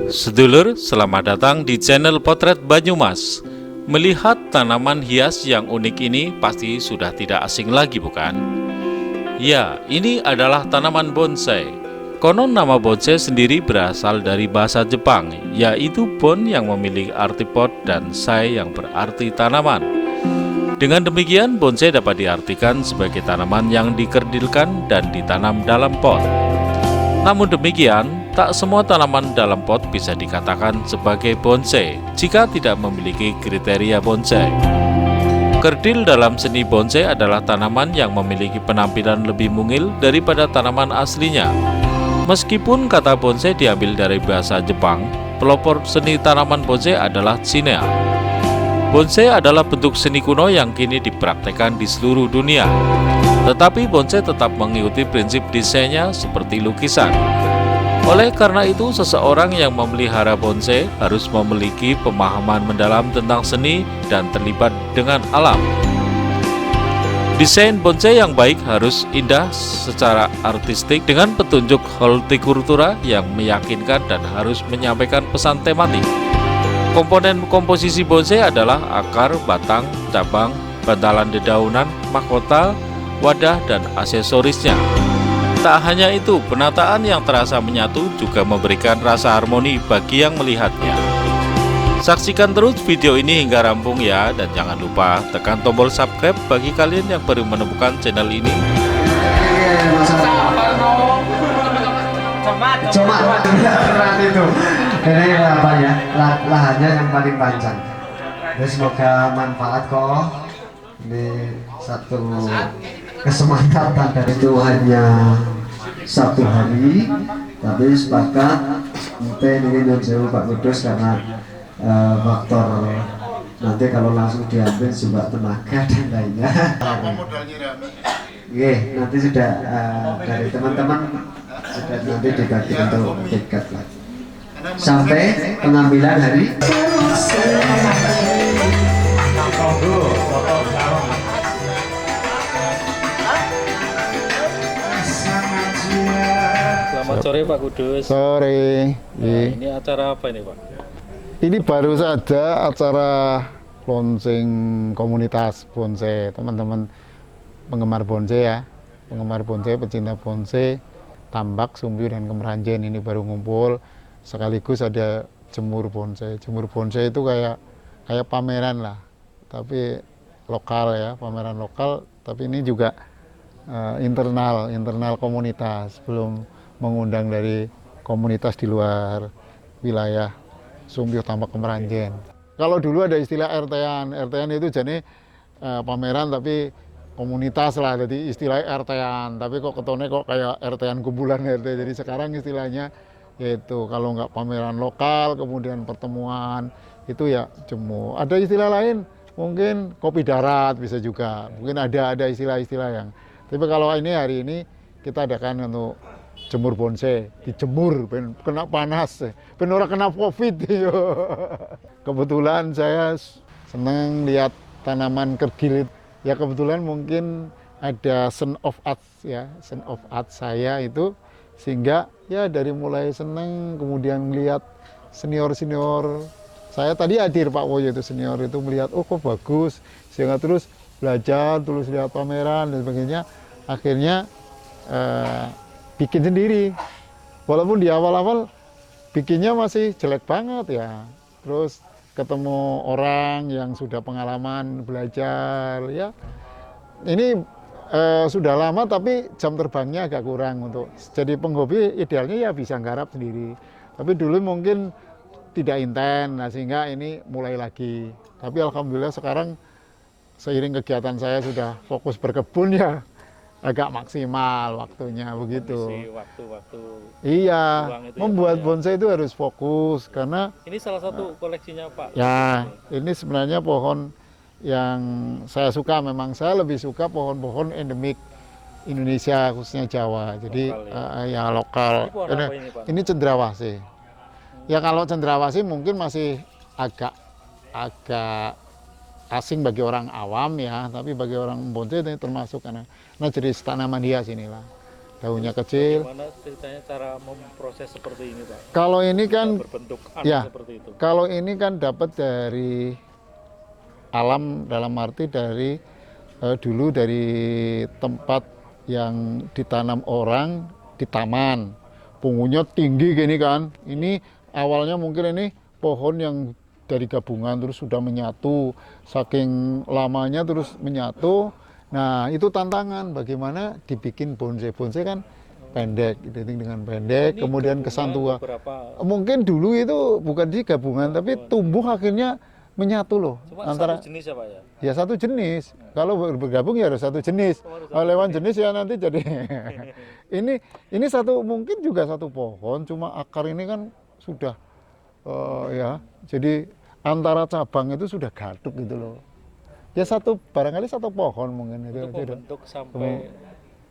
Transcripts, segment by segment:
Sedulur, selamat datang di channel Potret Banyumas. Melihat tanaman hias yang unik ini pasti sudah tidak asing lagi, bukan? Ya, ini adalah tanaman bonsai. Konon nama bonsai sendiri berasal dari bahasa Jepang, yaitu bon yang memiliki arti pot dan sai yang berarti tanaman. Dengan demikian, bonsai dapat diartikan sebagai tanaman yang dikerdilkan dan ditanam dalam pot. Namun demikian, tak semua tanaman dalam pot bisa dikatakan sebagai bonsai jika tidak memiliki kriteria bonsai. Kerdil dalam seni bonsai adalah tanaman yang memiliki penampilan lebih mungil daripada tanaman aslinya. Meskipun kata bonsai diambil dari bahasa Jepang, pelopor seni tanaman bonsai adalah Cina. Bonsai adalah bentuk seni kuno yang kini dipraktekkan di seluruh dunia. Tetapi bonsai tetap mengikuti prinsip desainnya seperti lukisan. Oleh karena itu, seseorang yang memelihara bonsai harus memiliki pemahaman mendalam tentang seni dan terlibat dengan alam. Desain bonsai yang baik harus indah secara artistik dengan petunjuk hortikultura yang meyakinkan dan harus menyampaikan pesan tematik. Komponen komposisi bonsai adalah akar, batang, cabang, bantalan dedaunan, mahkota, wadah, dan aksesorisnya. Tak hanya itu, penataan yang terasa menyatu juga memberikan rasa harmoni bagi yang melihatnya. Saksikan terus video ini hingga rampung ya, dan jangan lupa tekan tombol subscribe bagi kalian yang baru menemukan channel ini. Cuma berat itu. Ini apa ya? Lahannya yang paling panjang. Jadi semoga manfaat kok. Ini satu kesempatan dari itu hanya satu hari, tapi sepakat mungkin ini menjauh Pak Kudus karena faktor nanti kalau langsung diambil juga tenaga dan lainnya. Oke, nanti sudah dari teman-teman sudah nanti dibagi untuk tiket lagi sampai pengambilan hari. Selamat sore Pak Kudus. Sore. Nah, ini acara apa ini Pak? Ini baru saja acara launching komunitas bonsai, teman-teman penggemar bonsai ya, penggemar bonsai, pecinta bonsai, Tambak, Sumbing, dan Kemeranjen ini baru ngumpul. Sekaligus ada jemur bonsai. Jemur bonsai itu kayak pameran lah, tapi lokal ya, pameran lokal. Tapi ini juga internal komunitas, belum mengundang dari komunitas di luar wilayah Sumbing, Tambak, Kemeranjen. Kalau dulu ada istilah RT-an itu jadi pameran tapi komunitas lah, jadi istilah RT-an, tapi kok ketone kok kayak RT-an kumpulan RT. Jadi sekarang istilahnya yaitu kalau nggak pameran lokal, kemudian pertemuan itu ya jemur. Ada istilah lain mungkin kopi darat bisa juga, mungkin ada istilah-istilah yang. Tapi kalau ini hari ini kita adakan untuk jemur bonsai, dijemur, kena panas, ora kena COVID. Kebetulan saya senang lihat tanaman kergil. Ya kebetulan mungkin ada Son of Art ya, Son of Art saya itu, sehingga ya dari mulai senang kemudian melihat senior saya tadi hadir Pak Woyo itu senior itu melihat oh kok bagus, sehingga terus belajar, terus lihat pameran dan sebagainya, akhirnya bikin sendiri. Walaupun di awal-awal bikinnya masih jelek banget ya. Terus ketemu orang yang sudah pengalaman belajar ya. Ini sudah lama tapi jam terbangnya agak kurang untuk jadi penghobi. Idealnya ya bisa nggarap sendiri. Tapi dulu mungkin tidak intens, nah sehingga ini mulai lagi. Tapi alhamdulillah sekarang seiring kegiatan saya sudah fokus berkebun ya, agak maksimal waktunya begitu. Waktu-waktu. Iya, itu membuat ya, bonsai itu harus fokus karena ini salah satu koleksinya Pak. ya ini sebenarnya pohon yang saya suka. Memang saya lebih suka pohon-pohon endemik Indonesia khususnya Jawa. Jadi Lokal, ya lokal. Ini pohon apa ini Pak? Ini cendrawasih. Ya kalau cendrawasih mungkin masih agak asing bagi orang awam ya, tapi bagi orang bonsai ini termasuk karena jenis tanaman hias inilah. daunnya kecil. Gimana ceritanya cara memproses seperti ini, Pak? Kalau ini kan Berbentuk ya, seperti itu. kalau ini kan dapat dari alam, dalam arti dari dulu dari tempat yang ditanam orang di taman, pungunya tinggi gini kan. Ini awalnya mungkin ini pohon yang dari gabungan terus sudah menyatu, saking lamanya terus menyatu. Nah itu tantangan bagaimana dibikin bonsai. Bonsai kan pendek, dengan pendek, Ini kemudian kesan tua. beberapa Mungkin dulu itu bukan di gabungan, tapi tumbuh akhirnya menyatu loh. cuma Antara satu jenis ya, Pak ya? ya satu jenis. Kalau bergabung ya harus satu jenis. Oh, harus Kalau lewat jenis ya nanti jadi ini satu, mungkin juga satu pohon, cuma akar ini kan sudah ya. Jadi antara cabang itu sudah gaduk gitu loh. Ya satu, barangkali satu pohon mungkin itu. Untuk membentuk sampai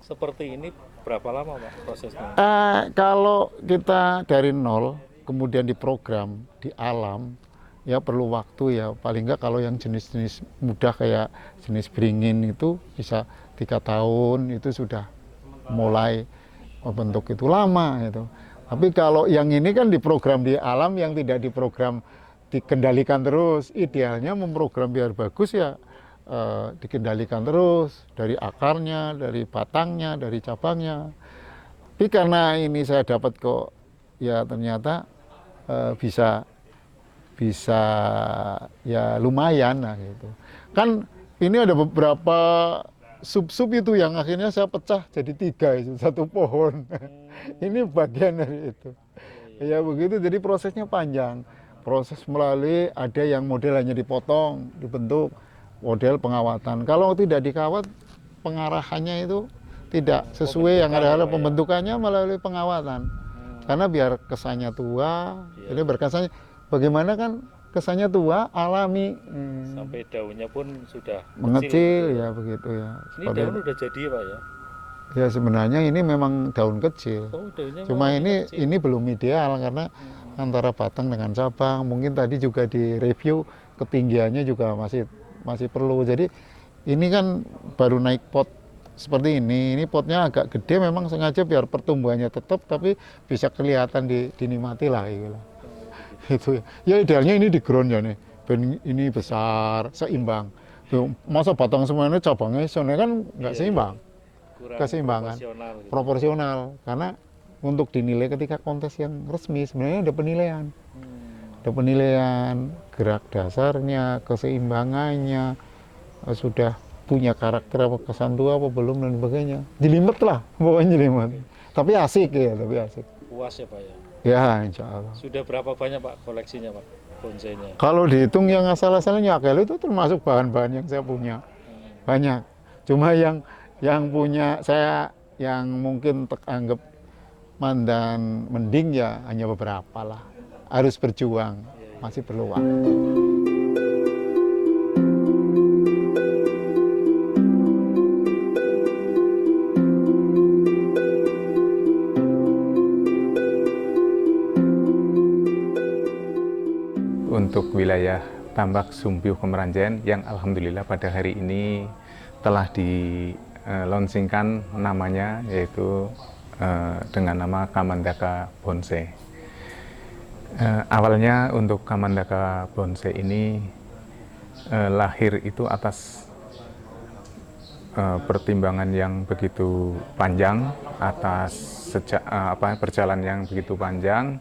seperti ini berapa lama, Pak, prosesnya? Kalau kita dari nol kemudian diprogram di alam, ya perlu waktu ya. Paling enggak kalau yang jenis-jenis mudah kayak jenis beringin itu bisa 3 tahun itu sudah mulai membentuk, itu lama itu. Tapi kalau yang ini kan diprogram di alam, yang tidak diprogram dikendalikan terus. Idealnya memprogram biar bagus ya dikendalikan terus dari akarnya, dari batangnya, dari cabangnya. Tapi karena ini saya dapat kok ya ternyata bisa ya lumayan lah gitu. Kan ini ada beberapa sub-sub itu yang akhirnya saya pecah jadi 3 itu, satu pohon. Ini bagian dari itu. Ya begitu, jadi prosesnya panjang. Proses melalui ada yang model hanya dipotong, dibentuk, model pengawatan. Kalau tidak dikawat, pengarahannya itu tidak sesuai yang ada pembentukannya melalui pengawatan. Karena biar kesannya tua, jadi berkesannya bagaimana kan kesannya tua, alami. Sampai daunnya pun sudah Mengecil ya begitu ya. Ini daun udah jadi ya, Pak ya? Ya sebenarnya ini memang daun kecil. Oh, daunnya Cuma memang kecil. ini belum ideal karena antara batang dengan cabang, mungkin tadi juga di review ketinggiannya juga masih perlu. Jadi ini kan baru naik pot seperti ini potnya agak gede, memang sengaja biar pertumbuhannya tetap tapi bisa kelihatan dinikmati lah gitu. Itu ya idealnya ini di ground ya nih, ben ini besar, seimbang. Tuh, masa batang semuanya cabangnya soalnya kan nggak seimbang. Kurang Keseimbangan proporsional gitu. proporsional, karena untuk dinilai ketika kontes yang resmi sebenarnya ada penilaian gerak dasarnya, keseimbangannya, sudah punya karakter apa, kesan tua apa belum dan sebagainya. Jelimet lah pokoknya, jelimet. Tapi asik ya, Puas ya, Pak ya? Ya insya Allah. Sudah berapa banyak, Pak, koleksinya, Pak, bonsainya? Kalau dihitung yang asal-asalnya nyakel itu termasuk bahan-bahan yang saya punya banyak. Cuma yang punya saya yang mungkin teranggap mandan mending ya hanya beberapa lah. Harus berjuang, masih perlu waktu. Untuk wilayah Tambak Sumbyu Kemeranjen yang alhamdulillah pada hari ini telah launchingkan namanya, yaitu dengan nama Kamandaka Bonsai. Awalnya untuk Kamandaka Bonsai ini lahir itu atas pertimbangan yang begitu panjang, atas perjalanan yang begitu panjang.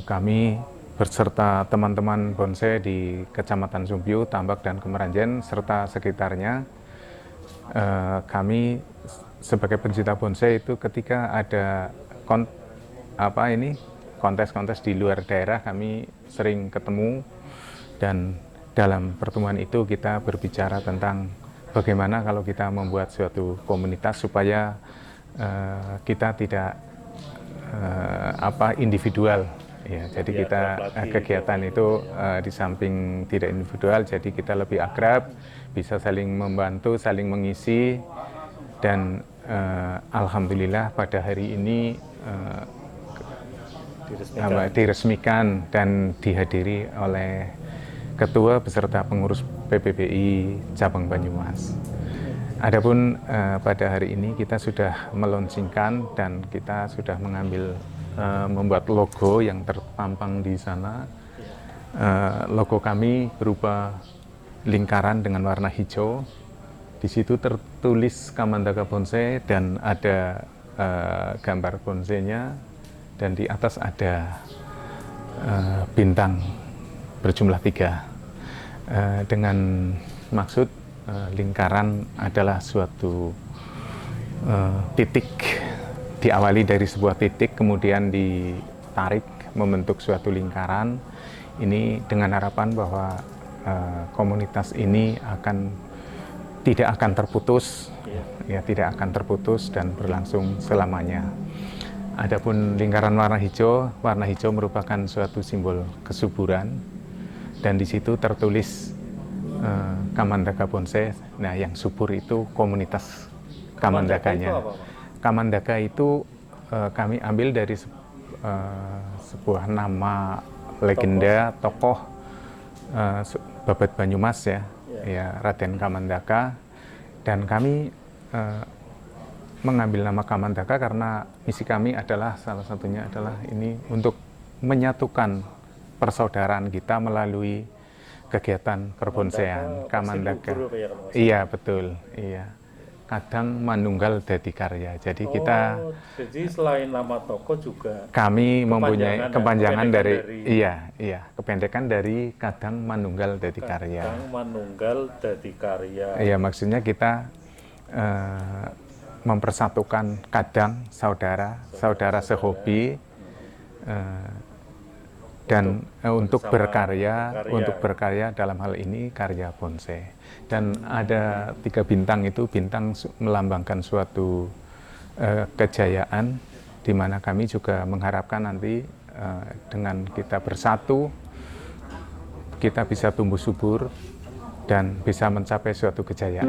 Kami berserta teman-teman bonsai di Kecamatan Sumbyu, Tambak, dan Kemeranjen serta sekitarnya, kami sebagai pencinta bonsai itu ketika ada kontes-kontes di luar daerah kami sering ketemu, dan dalam pertemuan itu kita berbicara tentang bagaimana kalau kita membuat suatu komunitas supaya kita tidak individual. Ya, jadi kita kegiatan itu di samping tidak individual, jadi kita lebih akrab, bisa saling membantu, saling mengisi, dan alhamdulillah pada hari ini diresmikan dan dihadiri oleh Ketua beserta pengurus PPBI Cabang Banyumas. Adapun pada hari ini kita sudah meluncurkan dan kita sudah mengambil membuat logo yang terpampang di sana. Logo kami berupa lingkaran dengan warna hijau. Di situ tertulis Kamandaka Bonsai dan ada gambar bonsainya, dan di atas ada bintang berjumlah 3 dengan maksud lingkaran adalah suatu titik, diawali dari sebuah titik kemudian ditarik membentuk suatu lingkaran. Ini dengan harapan bahwa komunitas ini tidak akan terputus, ya tidak akan terputus dan berlangsung selamanya. Adapun lingkaran warna hijau merupakan suatu simbol kesuburan, dan di situ tertulis Kamandaka Bonsai. Nah, yang subur itu komunitas Kamandakanya. Kamandaka itu kami ambil dari sebuah nama legenda tokoh Babat Banyumas ya Raden Kamandaka, dan kami mengambil nama Kamandaka karena misi kami adalah salah satunya adalah ini untuk menyatukan persaudaraan kita melalui kegiatan perbonsaian Kamandaka. Iya betul, iya. Kadang Manunggal Dadi Karya. Jadi jadi selain nama toko juga kami mempunyai kepanjangan dari kependekan dari Kadang Manunggal Dadi Karya. Kadang Manunggal Dadi Karya. Iya, maksudnya kita mempersatukan kadang saudara sehobi dan untuk berkarya dalam hal ini karya bonsai. Dan ada 3 bintang, itu bintang melambangkan suatu kejayaan, di mana kami juga mengharapkan nanti dengan kita bersatu kita bisa tumbuh subur dan bisa mencapai suatu kejayaan.